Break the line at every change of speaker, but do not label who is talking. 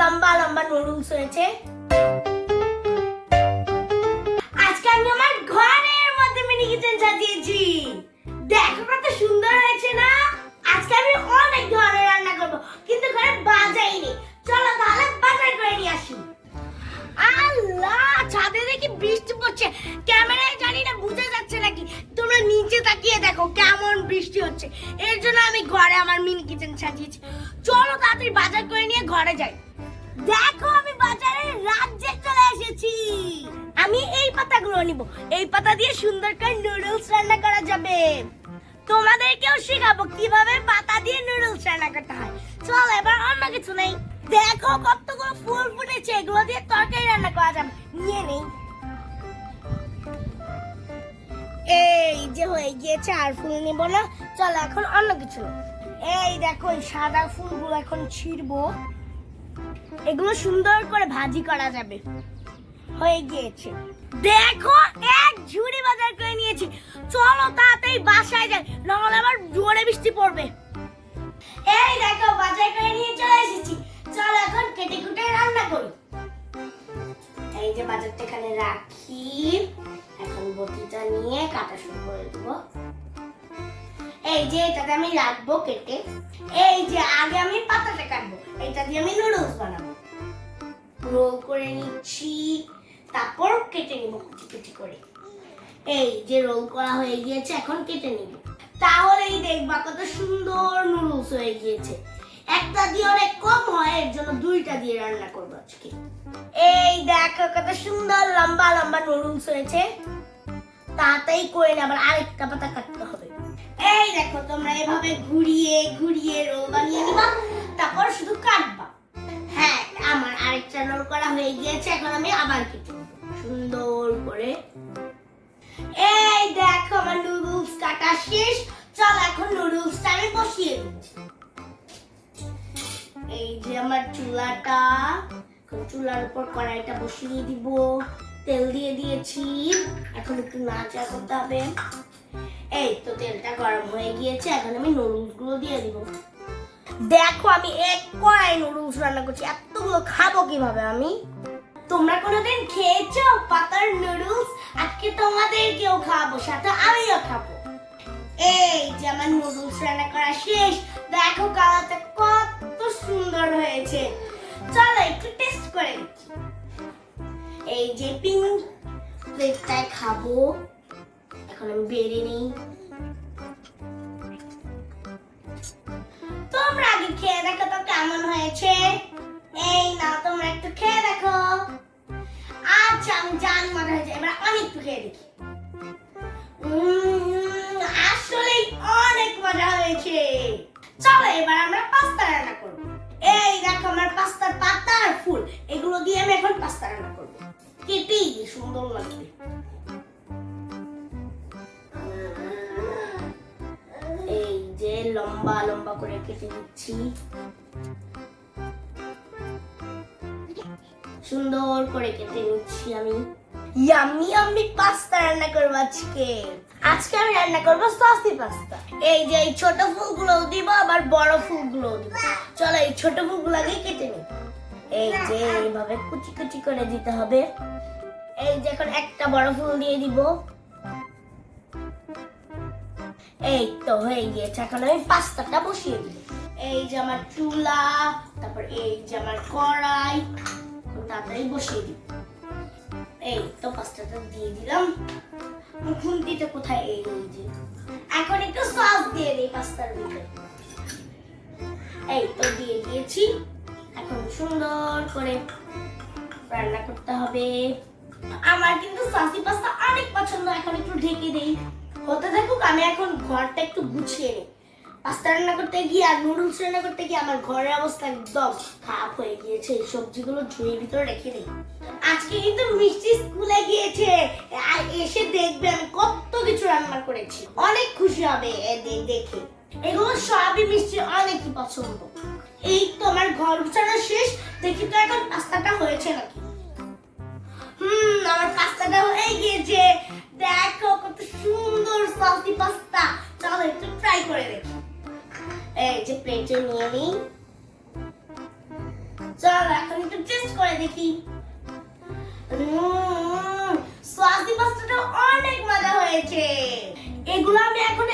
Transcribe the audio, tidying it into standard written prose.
লম্বা লম্বা নুডলস হয়েছে। আজকে আমি আমার ঘরের মধ্যে মিনি কিচেন সাজিয়েছি। দেখো কত সুন্দর হয়েছে না। আজকে আমি অনেক ধরনের রান্না করব, কিন্তু ঘরে বাজাই নেই। চলো তাহলে বাজার করে নিয়ে আসি। আল্লাহ, ছাদে দেখি বৃষ্টি পড়ছে। ক্যামেরায় জানি না বোঝা যাচ্ছে নাকি, তোমরা নিচে তাকিয়ে দেখো কেমন বৃষ্টি হচ্ছে। এর জন্য আমি ঘরে আমার মিনি কিচেন সাজিয়েছি। চলো তাড়াতাড়ি বাজার করে নিয়ে ঘরে যাই। দেখো আমি বাজারের রাজ্যে চলে এসেছি। আমি এই পাতাগুলো নিব। এই পাতা দিয়ে সুন্দর করে নুডলস রান্না করা যাবে। তোমাদেরকেও শেখাবো কিভাবে পাতা দিয়ে নুডলস রান্না করতে হয়। চল এবার অন্য কিছু নেই। দেখো কতগুলো ফুল ফুটেছে, এগুলো দিয়ে তরকারি রান্না করা যাবে। নিয়ে নেই। এই যে হয়ে গিয়েছে, আর ফুল নিব না। চল এখন অন্য কিছু নেই। এই দেখো এই সাদা ফুলগুলো এখন ছিড়বো। এগুলো সুন্দর করে ভাজি করা যাবে। হয়ে গিয়েছে। দেখো এক ঝুড়ি বাজার করে নিয়েছি। চলো তাড়াতাড়ি বাসায় যাই, নাহলে আবার জোরে বৃষ্টি পড়বে। এই দেখো বাজার করে নিয়ে চলে এসেছি। চলো এখন কেটে কুটে রান্না করি। এই যে বাজারটা এখানে রাখি। এখন বটিটা নিয়ে কাটা শুরু করে দেবো। এই যে এটাতে আমি রাখবো কেটে। এই যে আগে আমি পাতাটা কাটবো, এটা দিয়ে আমি নুডলস বানাবো। রোল করে নিচ্ছি, তারপর কেটে নিব কুচি কুচি করে। এই যে রোল করা হয়ে গিয়েছে, এখন কেটে নিব। তাহলেই দেখবা কত সুন্দর নুডলস হয়ে গিয়েছে। একটা দিয়ে অনেক কম হয়, এর জন্য দুইটা দিয়ে রান্না করবো আজকে। এই দেখো কত সুন্দর লম্বা লম্বা নুডলস হয়েছে। তাড়াতাড়ি করে না, আবার আরেকটা পাতা কাটতে হবে। এই দেখো তোমরা এভাবে ঘুরিয়ে ঘুরিয়ে রোল বানিয়ে নিবা, তারপর শুধু কাটবা। হ্যাঁ, আমার আরেকটা রোল করা হয়ে গিয়েছে। এখন আমি আবার কেটে নেব সুন্দর করে। এই দেখো আমার নুডলস কাটা শেষ। চল এখন নুডলসটা আমি বসিয়ে দেব। এই যে আমার চুলাটা, এখন চুলার উপর কড়াইটা বসিয়ে দিব। তেল দিয়ে দিয়েছি, এখন একটু নাড়াচাড়া করতে হবে। এই তো তেলটা গরম হয়ে গিয়েছে, এখন আমি নুডলস গুলো দিয়ে দিব। দেখো আমি এক কড়াই নুডলস রান্না করছি, এতগুলো খাবো কিভাবে আমি? তোমরা কোনোদিন খেয়েছো পাতার নুডলস? আজকে তোমাদেরকেও খাবো, সাথে আমিও খাবো। এই যে আমার নুডলস রান্না করা শেষ। দেখো কালারটা কত সুন্দর হয়েছে। চলো একটু টেস্ট করে দেখি। এই যে পিঙ্ক প্লেটটায় খাবো। এখন আমি বেড়ে নিই। তোমরা আগে খেয়ে দেখো তো কেমন হয়েছে। এই না, তোমরা একটু খেয়ে দেখো। আচ্ছা আমি জানি মজা হয়েছে, এবার আমি একটু খেয়ে দেখি। আসলে অনেক মজা হয়েছে। চলো এবার আমরা পাস্তা রান্না করবো। এই দেখো আমার পাস্তার পাতা আর ফুল, এগুলো দিয়ে আমি এখন পাস্তা রান্না করবো। কেটেই সুন্দর লাগবে। এই যে লম্বা লম্বা করে কেটে দিচ্ছি। সুন্দর করে কেটে নিচ্ছি আমি। ইয়াম্মি ইয়াম্মি পাস্তা রান্না করব আজকে। আজকে আমি রান্না করব সসি পাস্তা। এই যে এই ছোট ফুলগুলো দিব, আবার বড় ফুলগুলো দিব। চলো এই ছোট ফুলগুলো আগে কেটে নিই। এই যে এইভাবে কুচি কুচি করে দিতে হবে। এই যে এখন একটা বড় ফুল দিয়ে দিব। এই তো হয়ে গিয়েছে, এখন আমি পাস্তাটা বসিয়ে দিব। এই যে আমার চুলা, তারপর এই যে আমার কড়াই, তাড়াতাড়ি বসিয়ে দিব। এই তো পাস্তাটা দিয়ে দিলাম। খুন্তিটা কোথায়? এই যে এখন একটু সস দিয়ে দিই পাস্তার ভিতরে। এই তো দিয়ে দিয়েছি। এখন সুন্দর করে রান্না করতে হবে। আমার কিন্তু সসি পাস্তা অনেক পছন্দ। এখন একটু ঢেকে দেই, হতে থাকুক। আমি এখন ঘরটা একটু গুছিয়ে নিই। পাস্তা রান্না করতে গিয়ে আর নুডলস রান্না করতে গিয়ে আমার ঘরের অবস্থা একদম খারাপ হয়ে গিয়েছে। এই সবজিগুলো ঝুড়ির ভিতরে রেখে দিই। আজকে কিন্তু মিষ্টি স্কুলে গিয়েছে, এসে দেখবে আমি কত কিছু রান্না করেছি। অনেক খুশি হবে দেখে। এগুলো সবই মিষ্টি অনেকই পছন্দ। এই তো আমার ঘর গুছানো শেষ। দেখি তো এখন পাস্তাটা হয়েছে নাকি। আমার পাস্তাটা হয়ে গিয়েছে। দেখো কত সুন্দর সসি পাস্তা। চলো একটু ট্রাই করে দেখি। এই যে প্লেটে নিয়ে নিই। চল এখন টেস্ট করে দেখি। সয়াবিন পাস্তাটা অনেক মজা হয়েছে। এগুলো আমি এখন